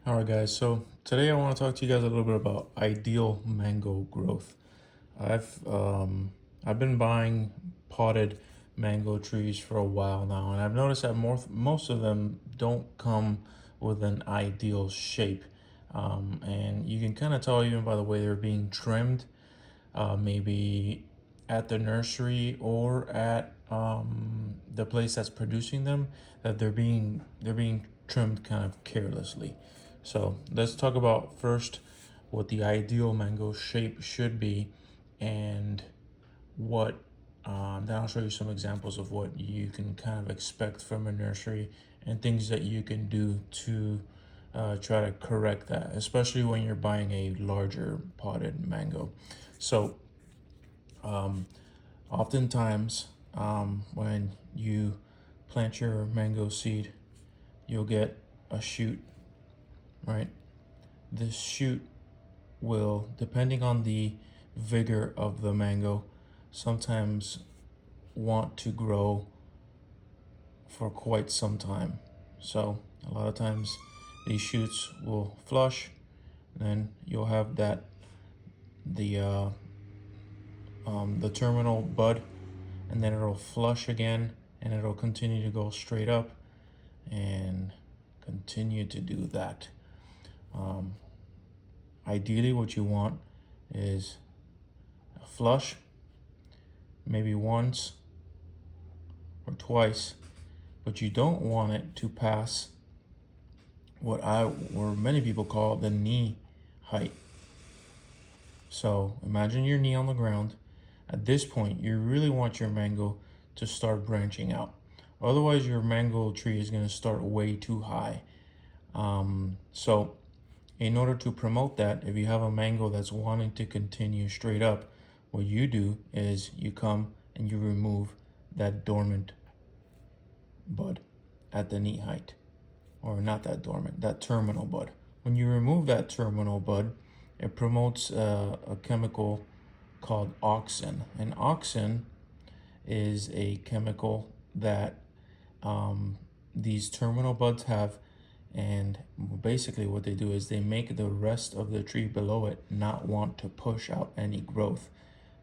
All right, guys. So today I want to talk to you guys a little bit about ideal mango growth. I've um, I've been buying potted mango trees for a while now, and I've noticed that most of them don't come with an ideal shape, and you can kind of tell even by the way they're being trimmed, maybe at the nursery or at the place that's producing them, that they're being trimmed kind of carelessly. So let's talk about first what the ideal mango shape should be, and what then I'll show you some examples of what you can kind of expect from a nursery and things that you can do to try to correct that, especially when you're buying a larger potted mango. So oftentimes, when you plant your mango seed, you'll get a shoot, right? This shoot will, depending on the vigor of the mango, sometimes want to grow for quite some time. So a lot of times these shoots will flush, then you'll have that the uh, the terminal bud, and then it'll flush again, and it'll continue to go straight up and continue to do that. Um, Ideally, what you want is a flush, maybe once or twice, but you don't want it to pass what I or many people call the knee height. So imagine your knee on the ground. At this point, you really want your mango to start branching out. Otherwise, your mango tree is going to start way too high. So in order to promote that, if you have a mango that's wanting to continue straight up, what you do is you come and you remove that dormant bud at the knee height, or not that dormant, that terminal bud. When you remove that terminal bud, it promotes a chemical called auxin. And auxin is a chemical that these terminal buds have, and basically what they do is they make the rest of the tree below it not want to push out any growth.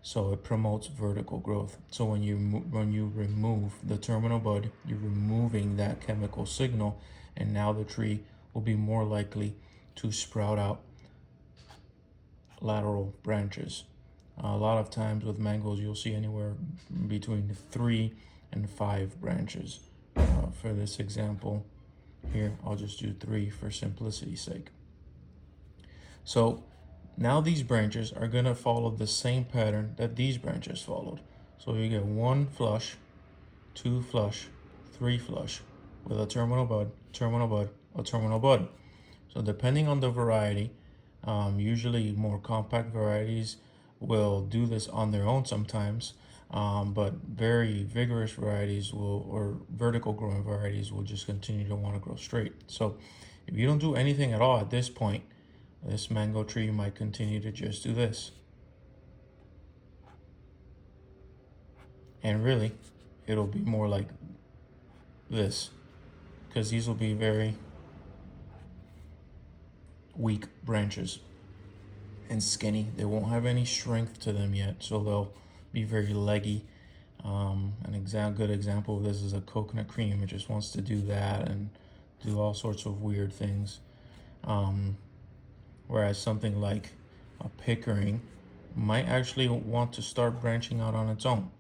So it promotes vertical growth. So when you remove the terminal bud, you're removing that chemical signal, and now the tree will be more likely to sprout out lateral branches. A lot of times with mangoes, you'll see anywhere between 3 and 5 branches. For this example here, I'll just do 3 for simplicity's sake. So now these branches are going to follow the same pattern that these branches followed. So you get 1 flush, 2 flush, 3 flush with a terminal bud, a terminal bud. So depending on the variety, usually more compact varieties will do this on their own sometimes, but very vigorous varieties or vertical growing varieties will just continue to want to grow straight. So if you don't do anything at all at this point, this mango tree might continue to just do this. And really, it'll be more like this, because these will be very weak branches and skinny. They won't have any strength to them yet, so they'll be very leggy. Good example of this is a coconut cream. It just wants to do that and do all sorts of weird things. Whereas something like a pickering might actually want to start branching out on its own.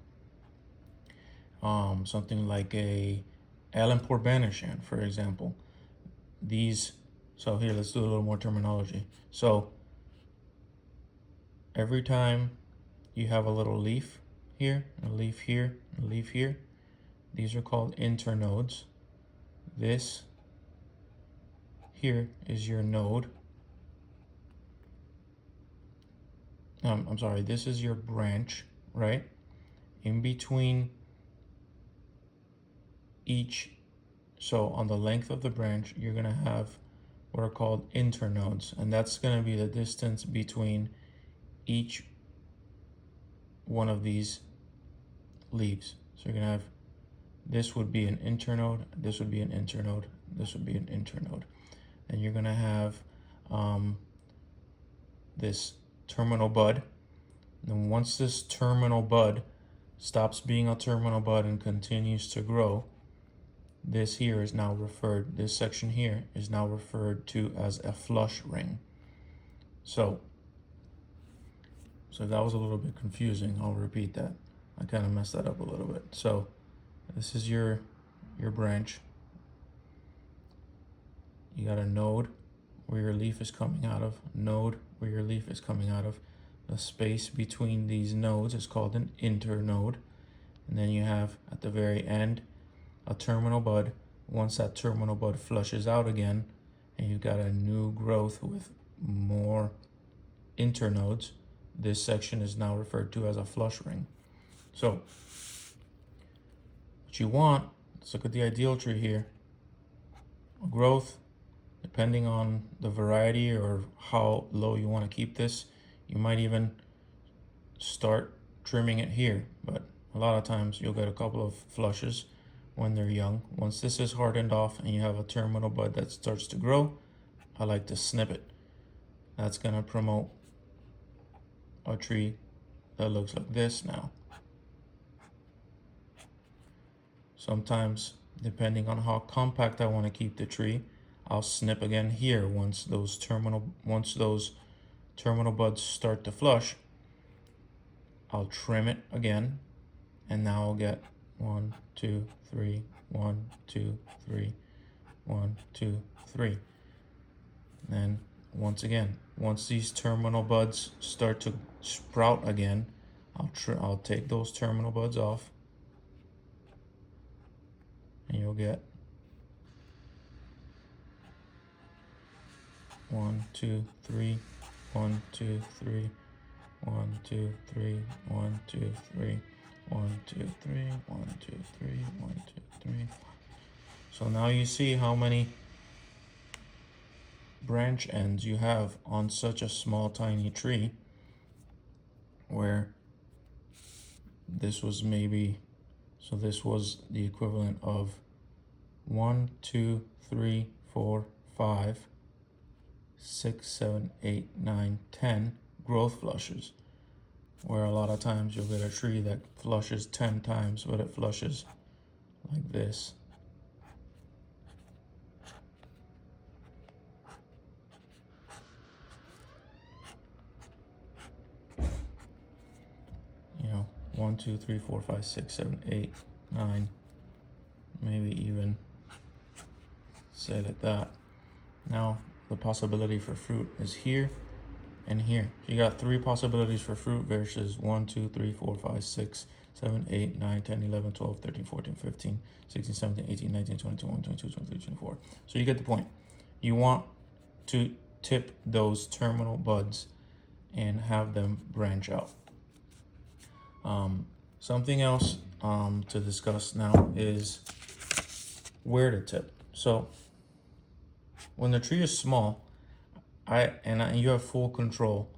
Something like a Allen Porbanachan, for example. So here, let's do a little more terminology. So every time you have a little leaf here, a leaf here, a leaf here, these are called internodes. This here is your node. I'm sorry, this is your branch, right? In between each, so on the length of the branch, you're gonna have what are called internodes, and that's gonna be the distance between each one of these leaves. So you're gonna have, this would be an internode, this would be an internode, this would be an internode. and you're gonna have this terminal bud. And once this terminal bud stops being a terminal bud and continues to grow, this here is now referred, this section here is now referred to as a flush ring. So that was a little bit confusing. I'll repeat that. I kind of messed that up a little bit. So this is your branch. You got a node where your leaf is coming out of, node where your leaf is coming out of. The space between these nodes is called an internode. And then you have at the very end a terminal bud. Once that terminal bud flushes out again, and you've got a new growth with more internodes, this section is now referred to as a flush ring. So what you want, let's look at the ideal tree here. A growth, depending on the variety or how low you want to keep this, you might even start trimming it here, but a lot of times you'll get a couple of flushes when they're young. Once this is hardened off and you have a terminal bud that starts to grow, I like to snip it. That's gonna promote a tree that looks like this now. Sometimes, depending on how compact I want to keep the tree, I'll snip again here once those terminal buds start to flush. I'll trim it again, and now I'll get 1, 2, 3, 1, 2, 3, 1, 2, 3. And once again, once these terminal buds start to sprout again, I'll take those terminal buds off, and you'll get 1, 2, 3, 1, 2, 3, 1, 2, 3, 1, 2, 3, 1, 2, 3, 1, 2, 3, 1, 2, 3. So now you see how many branch ends you have on such a small tiny tree, where this was maybe, so this was the equivalent of 1, 2, 3, 4, 5, 6, 7, 8, 9, 10 growth flushes, where a lot of times you'll get a tree that flushes 10 times, but it flushes like this. You know, 1, 2, 3, 4, 5, 6, 7, 8, 9, maybe even say like that. Now the possibility for fruit is here and here. You got 3 possibilities for fruit versus 1, 2, 3, 4, 5, 6, 7, 8, 9, 10, 11, 12, 13, 14, 15, 16, 17, 18, 19, 20, 21, 22, 23, 24. So you get the point. You want to tip those terminal buds and have them branch out. Something else to discuss now is where to tip. So when the tree is small, you have full control.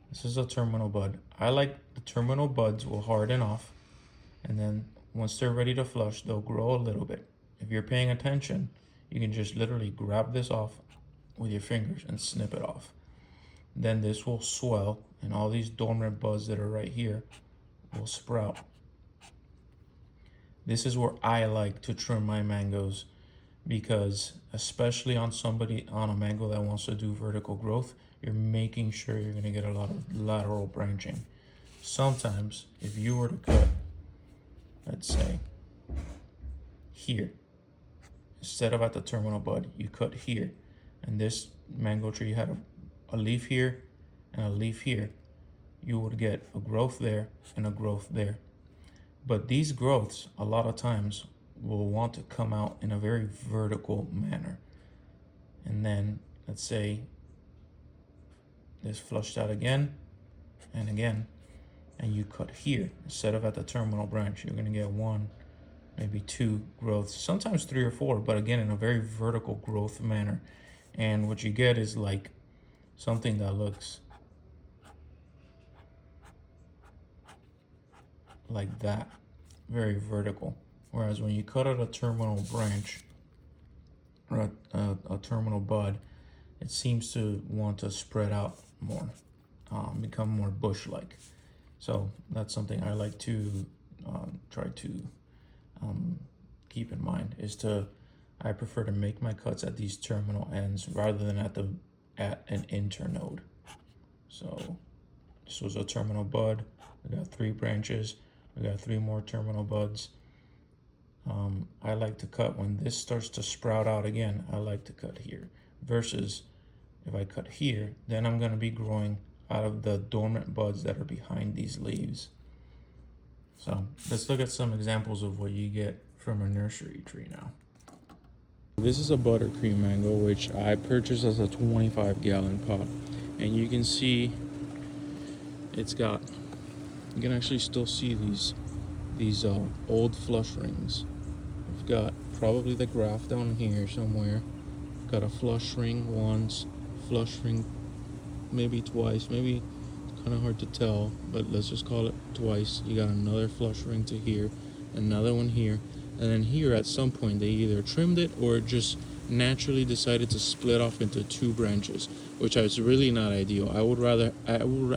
This is a terminal bud. I like the terminal buds will harden off, and then once they're ready to flush, they'll grow a little bit. If you're paying attention, you can just literally grab this off with your fingers and snip it off. Then this will swell, and all these dormant buds that are right here will sprout. This is where I like to trim my mangoes, because especially on a mango that wants to do vertical growth, you're making sure you're going to get a lot of lateral branching. Sometimes if you were to cut, let's say here, instead of at the terminal bud, you cut here, and this mango tree had a leaf here and a leaf here, you would get a growth there and a growth there. But these growths a lot of times will want to come out in a very vertical manner. And then let's say this flushed out again and again, and you cut here instead of at the terminal branch, you're going to get 1, maybe 2 growths, sometimes 3 or 4, but again in a very vertical growth manner. And what you get is like something that looks like that, very vertical. Whereas when you cut out a terminal branch or a terminal bud, it seems to want to spread out more, become more bush-like. So that's something I like to try to keep in mind, is to, I prefer to make my cuts at these terminal ends rather than at an internode. So this was a terminal bud. We got 3 branches. We got 3 more terminal buds. I like to cut when this starts to sprout out again. I like to cut here, versus if I cut here, then I'm going to be growing out of the dormant buds that are behind these leaves. So let's look at some examples of what you get from a nursery tree now. This is a buttercream mango, which I purchased as a 25-gallon pot, and you can see it's got, you can actually still see these old flush rings. We've got probably the graft down here somewhere. Got a flush ring once, flush ring maybe twice, maybe kind of hard to tell, but let's just call it twice. You got another flush ring to here, another one here, and then here at some point they either trimmed it or just naturally decided to split off into 2 branches, which is really not ideal. I would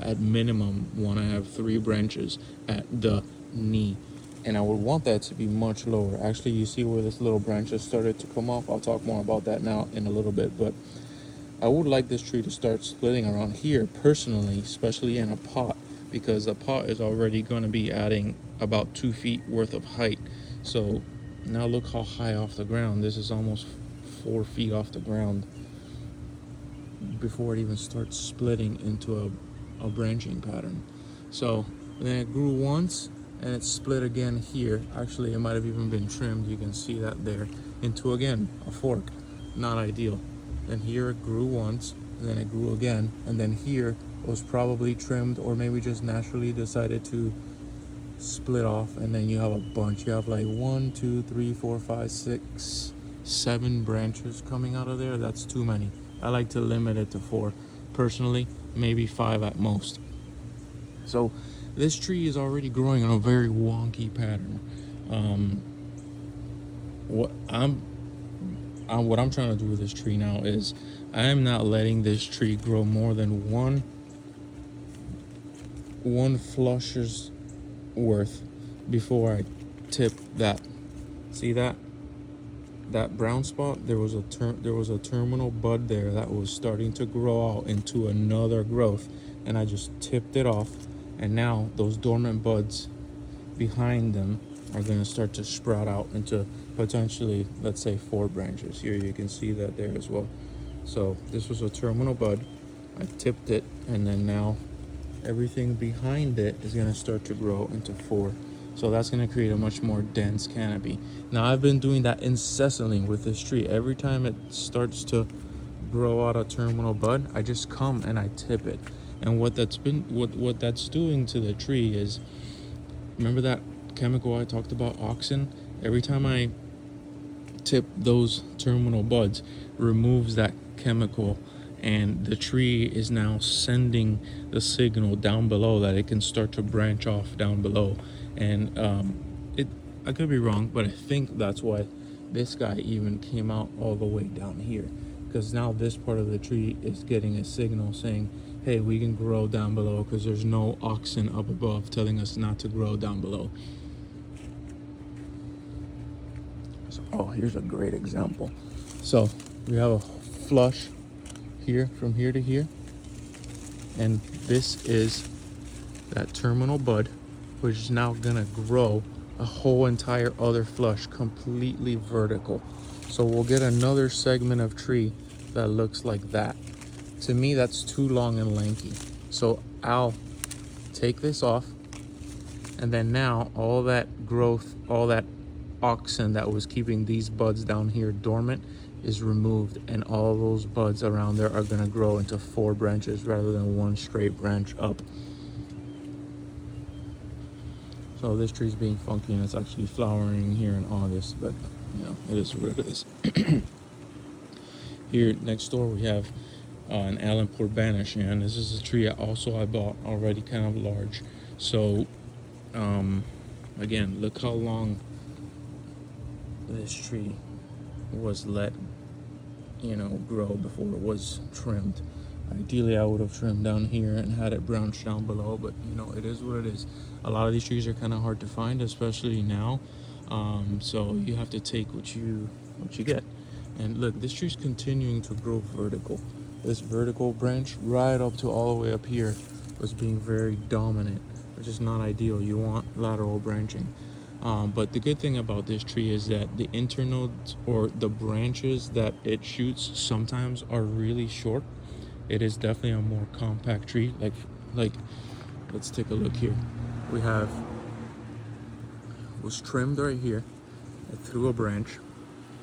at minimum want to have 3 branches at the knee, and I would want that to be much lower. Actually, you see where this little branch has started to come off. I'll talk more about that now in a little bit, but I would like this tree to start splitting around here personally, especially in a pot, because a pot is already going to be adding about 2 feet worth of height. So now look how high off the ground. This is almost 4 feet off the ground before it even starts splitting into a branching pattern. So then it grew once and it split again here. Actually, it might have even been trimmed. You can see that there, into again a fork. Not ideal. Then here it grew once, and then it grew again, and then here it was probably trimmed, or maybe just naturally decided to split off, and then you have a bunch. You have like 1, 2, 3, 4, 5, 6, 7 branches coming out of there. That's too many. I like to limit it to 4 personally, maybe 5 at most. So this tree is already growing in a very wonky pattern. What I'm trying to do with this tree now is I am not letting this tree grow more than one flusher's worth before I tip that. See that brown spot? There was a terminal bud there that was starting to grow out into another growth, and I just tipped it off, and now those dormant buds behind them are going to start to sprout out into potentially, let's say, 4 branches. Here you can see that there as well. So this was a terminal bud. I tipped it, and then now everything behind it is going to start to grow into 4. So that's going to create a much more dense canopy. Now I've been doing that incessantly with this tree. Every time it starts to grow out a terminal bud, I just come and I tip it. And what that's doing to the tree is, remember that chemical I talked about, auxin? Every time I tip those terminal buds, removes that chemical, and the tree is now sending the signal down below that it can start to branch off down below. And I could be wrong, but I think that's why this guy even came out all the way down here, because now this part of the tree is getting a signal saying, hey, we can grow down below, because there's no auxin up above telling us not to grow down below. So, oh, here's a great example. So we have a flush here from here to here, and this is that terminal bud, which is now gonna grow a whole entire other flush completely vertical. So we'll get another segment of tree that looks like that. To me, that's too long and lanky. So I'll take this off, and then now all that growth, all that auxin that was keeping these buds down here dormant is removed, and all those buds around there are going to grow into 4 branches rather than 1 straight branch up. So this tree's being funky, and it's actually flowering here in August, but you know, it is what it is. Here next door we have an Allenport Banish, and this is a tree I bought already, kind of large. So again, look how long this tree was let grow before it was trimmed. Ideally, I would have trimmed down here and had it branched down below, but it is what it is. A lot of these trees are kind of hard to find, especially now. So you have to take what you get. And look, this tree's continuing to grow vertical. This vertical branch right up to all the way up here was being very dominant, which is not ideal. You want lateral branching. But the good thing about this tree is that the internodes, or the branches that it shoots, sometimes are really short. It is definitely a more compact tree. Like let's take a look here. We was trimmed right here. It threw a branch,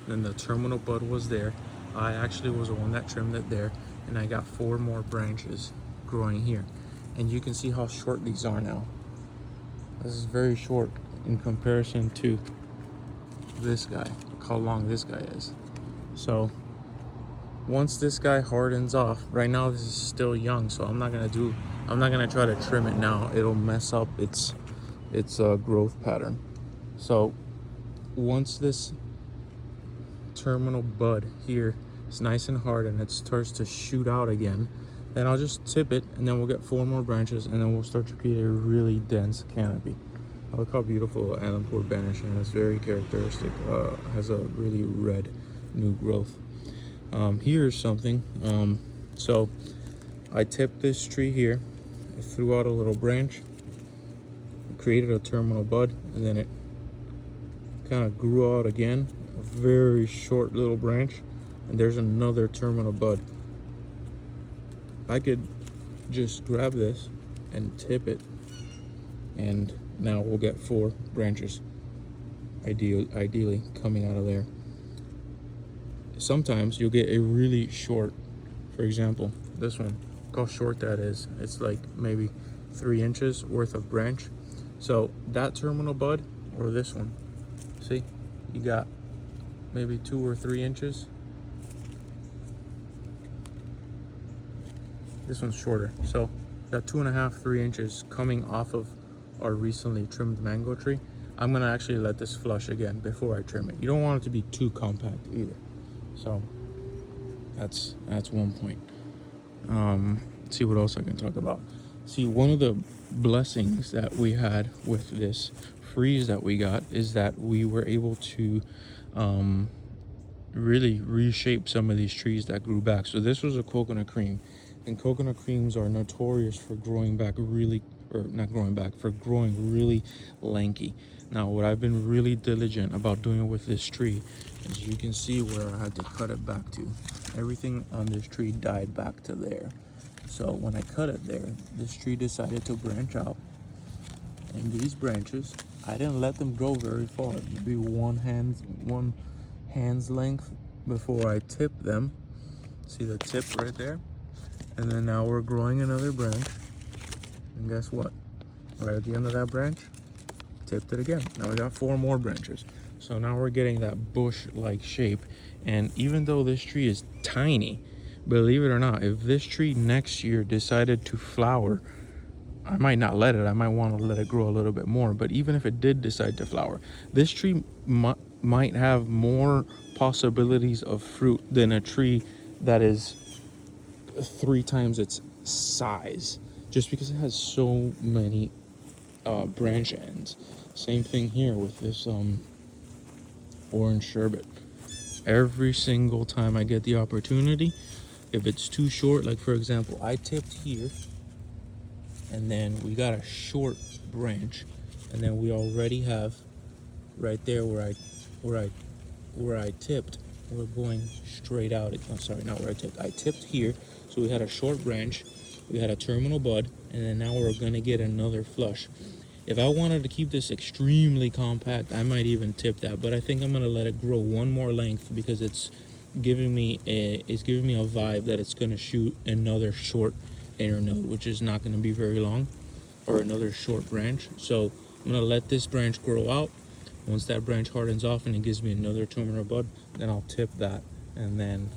then the terminal bud was there. I actually was the one that trimmed it there, and I got 4 more branches growing here. And you can see how short these are now. This is very short in comparison to this guy. Look how long this guy is. So once this guy hardens off, right now this is still young, so I'm not gonna try to trim it now. It'll mess up its growth pattern. So once this terminal bud here is nice and hard and it starts to shoot out again, then I'll just tip it, and then we'll get 4 more branches, and then we'll start to create a really dense canopy. Look how beautiful Allenport Banishing is. Very characteristic. Has a really red new growth. Here's something. So I tipped this tree here. I threw out a little branch, created a terminal bud, and then it kind of grew out again. A very short little branch, and there's another terminal bud. I could just grab this and tip it, and now we'll get 4 branches ideally coming out of there. Sometimes you'll get a really short, for example, this one. Look how short that is. It's like maybe 3 inches worth of branch. So that terminal bud, or this one, see, you got maybe 2 or 3 inches. This one's shorter, so got 2.5, 3 inches coming off of our recently trimmed mango tree. I'm gonna actually let this flush again before I trim it. You don't want it to be too compact either. So that's one point. Let's see what else I can talk about. See, one of the blessings that we had with this freeze that we got is that we were able to really reshape some of these trees that grew back. So this was a coconut cream, and coconut creams are notorious for growing back really, or not growing back, for growing really lanky. Now, what I've been really diligent about doing with this tree is, you can see where I had to cut it back to. Everything on this tree died back to there. So when I cut it there, this tree decided to branch out. And these branches, I didn't let them grow very far. Maybe one hand's length before I tip them. See the tip right there? And then now we're growing another branch. And guess what? Right at the end of that branch, tipped it again. Now we got 4 more branches. So now we're getting that bush-like shape. And even though this tree is tiny, believe it or not, if this tree next year decided to flower, I might not let it. I might want to let it grow a little bit more. But even if it did decide to flower, this tree might have more possibilities of fruit than a tree that is 3 times its size, just because it has so many branch ends. Same thing here with this orange sherbet. Every single time I get the opportunity, if it's too short, like for example, I tipped here, and then we got a short branch, and then we already have right there where I tipped, we're going straight out. I'm sorry, not where I tipped. I tipped here, so we had a short branch, we had a terminal bud, and then now we're gonna get another flush. If I wanted to keep this extremely compact, I might even tip that, but I think I'm gonna let it grow 1 more length, because it's giving me a vibe that it's gonna shoot another short internode, which is not gonna be very long, or another short branch. So I'm gonna let this branch grow out. Once that branch hardens off and it gives me another terminal bud, then I'll tip that, and then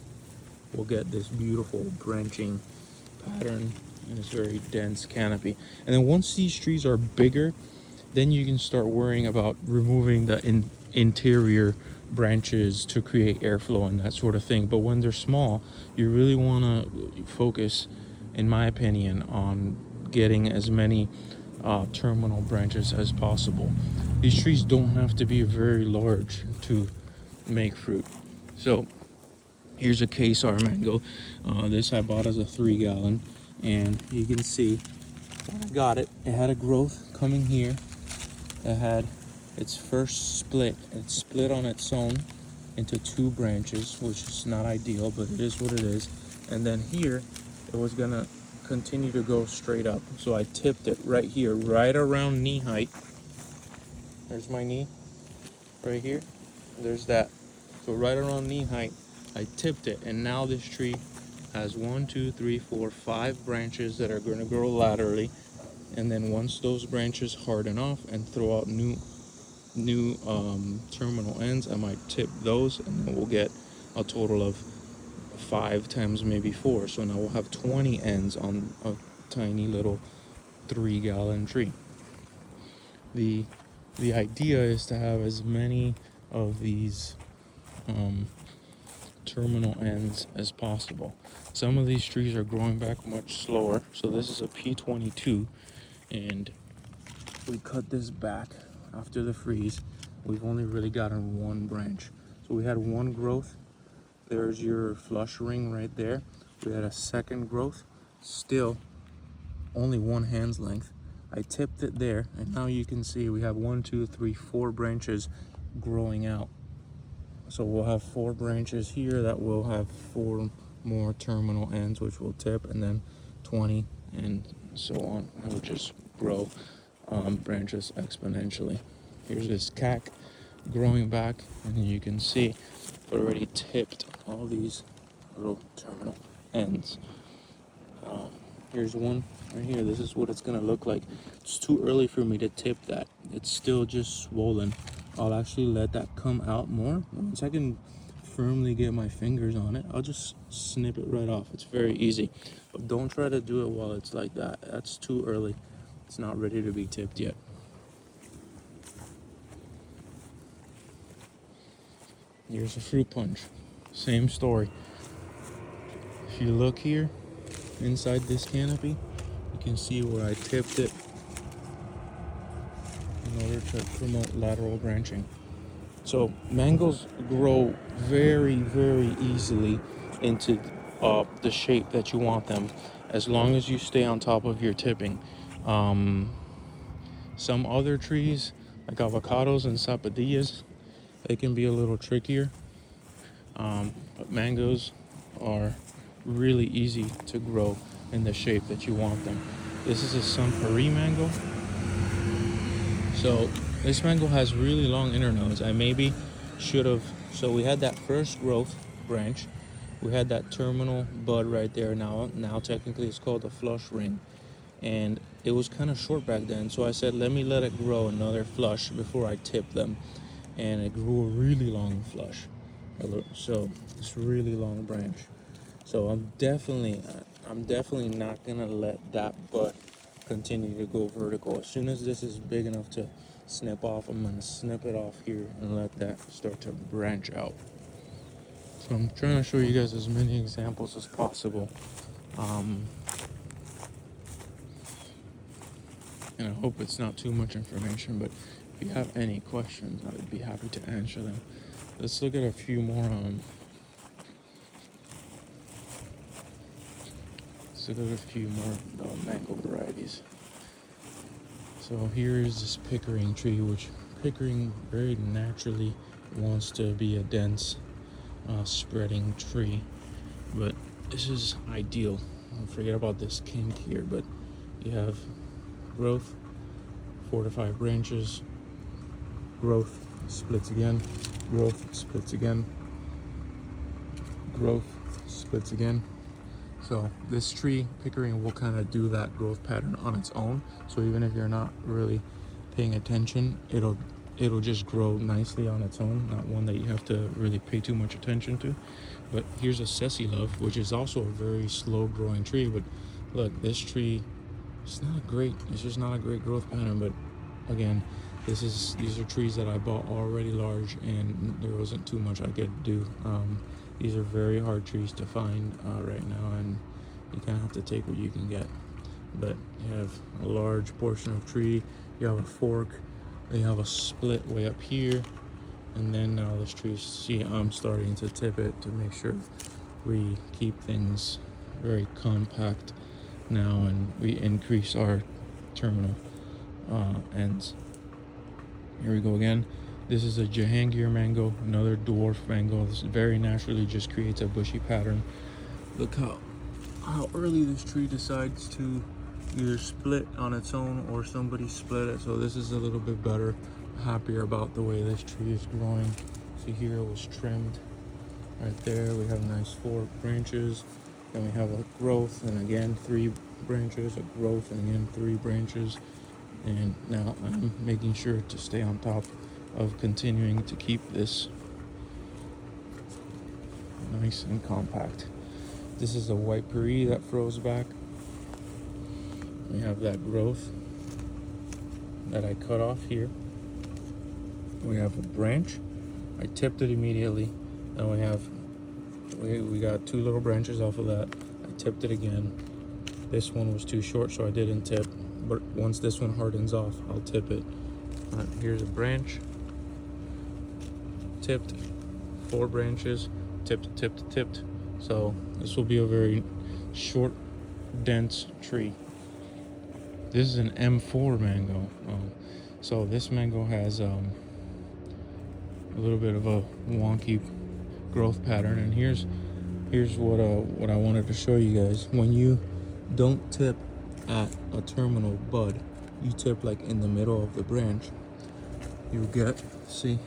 we'll get this beautiful branching pattern and this very dense canopy. And then once these trees are bigger, then you can start worrying about removing the interior branches to create airflow and that sort of thing. But when they're small, you really want to focus, in my opinion, on getting as many terminal branches as possible. These trees don't have to be very large to make fruit. So here's a Kesar mango. This I bought as a 3-gallon, and you can see when I got it, it had a growth coming here. It had its first split. It split on its own into 2 branches, which is not ideal, but it is what it is. And then here, it was gonna continue to go straight up. So I tipped it right here, right around knee height. There's my knee, right here. There's that. So right around knee height, I tipped it, and now this tree has 1, 2, 3, 4, 5 branches that are gonna grow laterally. And then once those branches harden off and throw out new terminal ends, I might tip those, and then we'll get a total of 5 times maybe 4. So now we'll have 20 ends on a tiny little 3-gallon tree. The idea is to have as many of these terminal ends as possible. Some of these trees are growing back much slower. So this is a P22, and we cut this back after the freeze. We've only really gotten 1 branch. So we had 1 growth. There's your flush ring right there. We had a second growth, still only 1 hand's length. I tipped it there, and now you can see we have 1, 2, 3, 4 branches growing out. So we'll have 4 branches here that will have 4 more terminal ends, which will tip, and then 20, and so on. It will just grow branches exponentially. Here's this cack growing back, and you can see it already tipped all these little terminal ends. Here's one right here. This is what it's gonna look like. It's too early for me to tip that. It's still just swollen. I'll actually let that come out more. Once I can firmly get my fingers on it, I'll just snip it right off. It's very easy. But don't try to do it while it's like that. That's too early. It's not ready to be tipped yet. Here's a fruit punch. Same story. If you look here, inside this canopy, you can see where I tipped it in order to promote lateral branching. So mangoes grow very, very easily into the shape that you want them, as long as you stay on top of your tipping. Some other trees, like avocados and sapodillas, they can be a little trickier. But mangoes are really easy to grow in the shape that you want them. This is a Sanpari mango. So this mango has really long internodes. I maybe should have, so we had that first growth branch. We had that terminal bud right there. Now technically it's called a flush ring. And it was kind of short back then. So I said, let it grow another flush before I tip them. And it grew a really long flush. So this really long branch. So I'm definitely not gonna let that bud continue to go vertical. As soon as this is big enough to snip off, I'm gonna snip it off here and let that start to branch out. So I'm trying to show you guys as many examples as possible. And I hope it's not too much information, but if you have any questions, I would be happy to answer them. Let's look at a few more mango varieties. So here is this pickering tree, which pickering very naturally wants to be a dense spreading tree, but this is ideal. Forget about this kink here, but you have growth, 4 to 5 branches, growth, splits again, growth, splits again, growth, splits again. So this tree, pickering, will kind of do that growth pattern on its own. So even if you're not really paying attention, it'll just grow nicely on its own, not one that you have to really pay too much attention to. But here's a Sessi Love, which is also a very slow growing tree. But look, this tree, it's just not a great growth pattern. But again, These are trees that I bought already large, and there wasn't too much I could do. These are very hard trees to find right now, and you kind of have to take what you can get. But you have a large portion of tree, you have a fork, you have a split way up here, and then now this tree, see, I'm starting to tip it to make sure we keep things very compact now, and we increase our terminal ends. Here we go again. This is a Jahangir mango, another dwarf mango. This very naturally just creates a bushy pattern. Look how early this tree decides to either split on its own or somebody split it. So this is a little bit better, happier about the way this tree is growing. See here, it was trimmed right there. We have nice 4 branches. Then we have a growth, and again 3 branches, a growth, and again 3 branches. And now I'm making sure to stay on top of continuing to keep this nice and compact. This is a white puri that froze back. We have that growth that I cut off here. We have a branch. I tipped it immediately. Then we got 2 little branches off of that. I tipped it again. This one was too short, so I didn't tip. But once this one hardens off, I'll tip it. Here's a branch. Tipped. 4 branches. Tipped, tipped, tipped. So this will be a very short, dense tree. This is an M4 mango. So this mango has a little bit of a wonky growth pattern. And here's what I wanted to show you guys. When you don't tip at a terminal bud, you tip like in the middle of the branch, you'll get, see,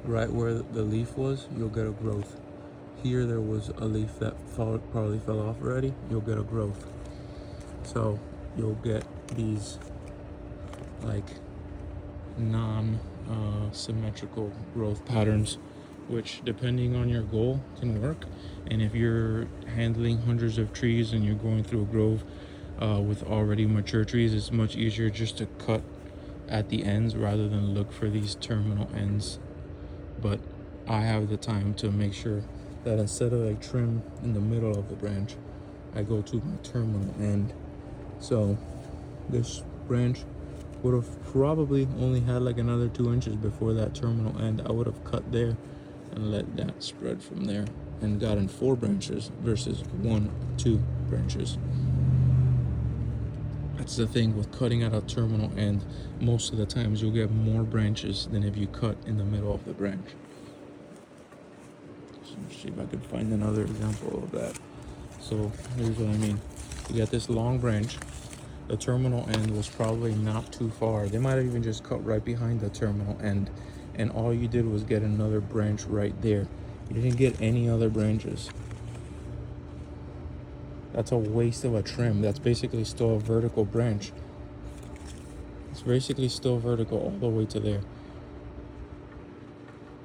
right where the leaf was, you'll get a growth. Here there was a leaf that probably fell off already, you'll get a growth. So you'll get these like non-symmetrical growth patterns, which depending on your goal can work. And if you're handling hundreds of trees and you're going through a grove with already mature trees, it's much easier just to cut at the ends rather than look for these terminal ends. But I have the time to make sure that instead of like trim in the middle of the branch, I go to my terminal end. So this branch would have probably only had like another 2 inches before that terminal end. I would have cut there and let that spread from there and gotten 4 branches versus 1, 2 branches. That's the thing with cutting at a terminal end. Most of the times you'll get more branches than if you cut in the middle of the branch. So let's see if I could find another example of that. So here's what I mean. You got this long branch. The terminal end was probably not too far. They might have even just cut right behind the terminal end, and all you did was get another branch right there. You didn't get any other branches. That's a waste of a trim. That's basically still a vertical branch. It's basically still vertical all the way to there.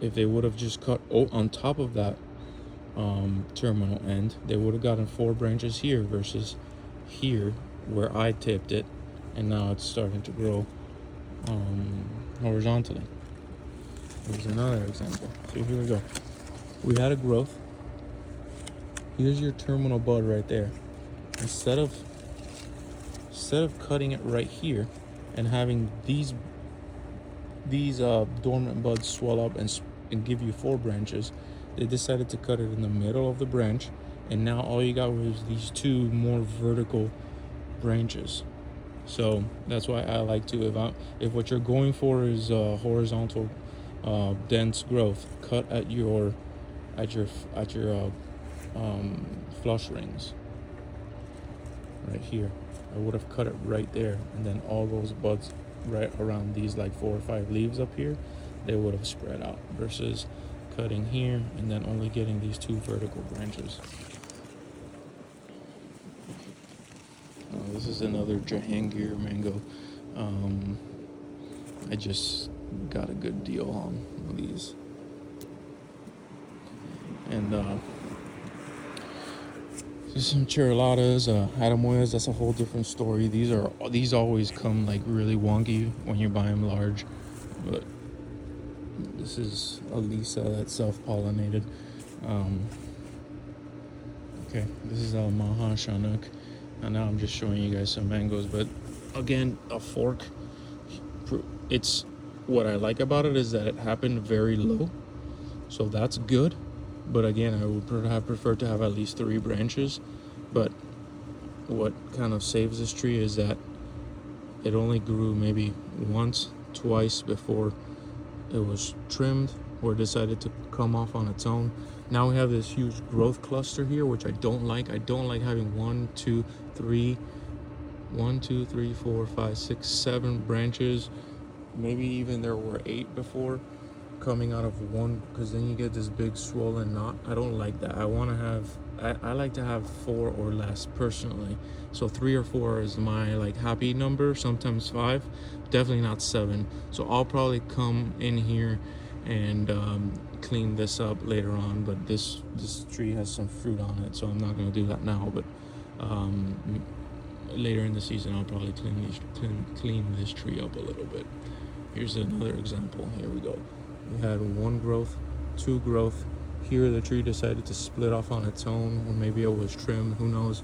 If they would have just cut on top of that terminal end, they would have gotten 4 branches here versus here where I tipped it, and now it's starting to grow horizontally. Here's another example. So here we go. We had a growth. Here's your terminal bud right there. Instead of cutting it right here and having these dormant buds swell up and give you 4 branches, they decided to cut it in the middle of the branch, and now all you got was these 2 more vertical branches. So that's why I like to, if what you're going for is horizontal dense growth, cut at your flush rings right here. I would have cut it right there, and then all those buds right around these like 4 or 5 leaves up here, they would have spread out versus cutting here and then only getting these 2 vertical branches. This is another Jahangir mango. I just got a good deal on these. And some Cherilatas, Adamoyas, that's a whole different story. These always come like really wonky when you buy them large. but this is a Lisa that's self-pollinated. Okay, this is a Maha Chinook, and now I'm just showing you guys some mangoes. But again, a fork, it's what I like about it is that it happened very low, so that's good. But again, I would have preferred to have at least 3 branches. But what kind of saves this tree is that it only grew maybe once, twice before it was trimmed or decided to come off on its own. Now we have this huge growth cluster here, which I don't like. I don't like having 1, 2, 3, 4, 5, 6, 7 branches. Maybe even there were 8 before coming out of one, because then you get this big swollen knot. I don't like that. I like to have 4 or less personally. So 3 or 4 is my like happy number, sometimes 5, definitely not 7. So I'll probably come in here and clean this up later on, but this tree has some fruit on it, so I'm not going to do that now. But later in the season I'll probably clean this tree up a little bit. Here's another example. Here we go. We had 1 growth, 2 growth. Here the tree decided to split off on its own, or maybe it was trimmed, who knows.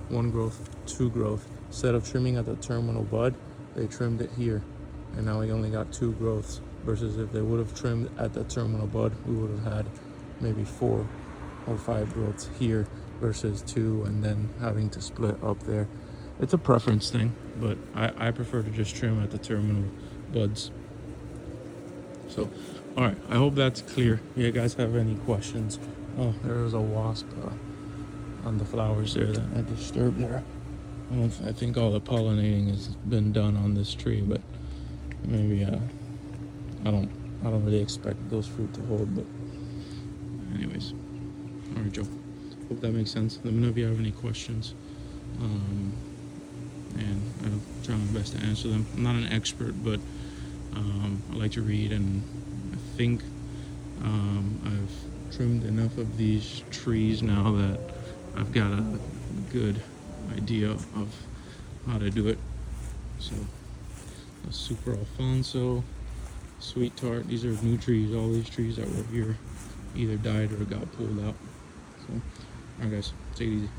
1 growth, 2 growth. Instead of trimming at the terminal bud, they trimmed it here, and now we only got 2 growths, versus if they would have trimmed at the terminal bud, we would have had maybe 4 or 5 growths here versus 2, and then having to split up there. It's a preference thing, but I prefer to just trim at the terminal buds. So, all right, I hope that's clear. You guys have any questions? Oh, there was a wasp on the flowers there that I disturbed there. I think all the pollinating has been done on this tree, but maybe I don't really expect those fruit to hold. But anyways, all right, Joe. Hope that makes sense. Let me know if you have any questions, and I'll try my best to answer them. I'm not an expert, but I like to read, and I think I've trimmed enough of these trees now that I've got a good idea of how to do it. So, a Super Alfonso, Sweet Tart, these are new trees. All these trees that were here either died or got pulled out. So, alright guys, take it easy.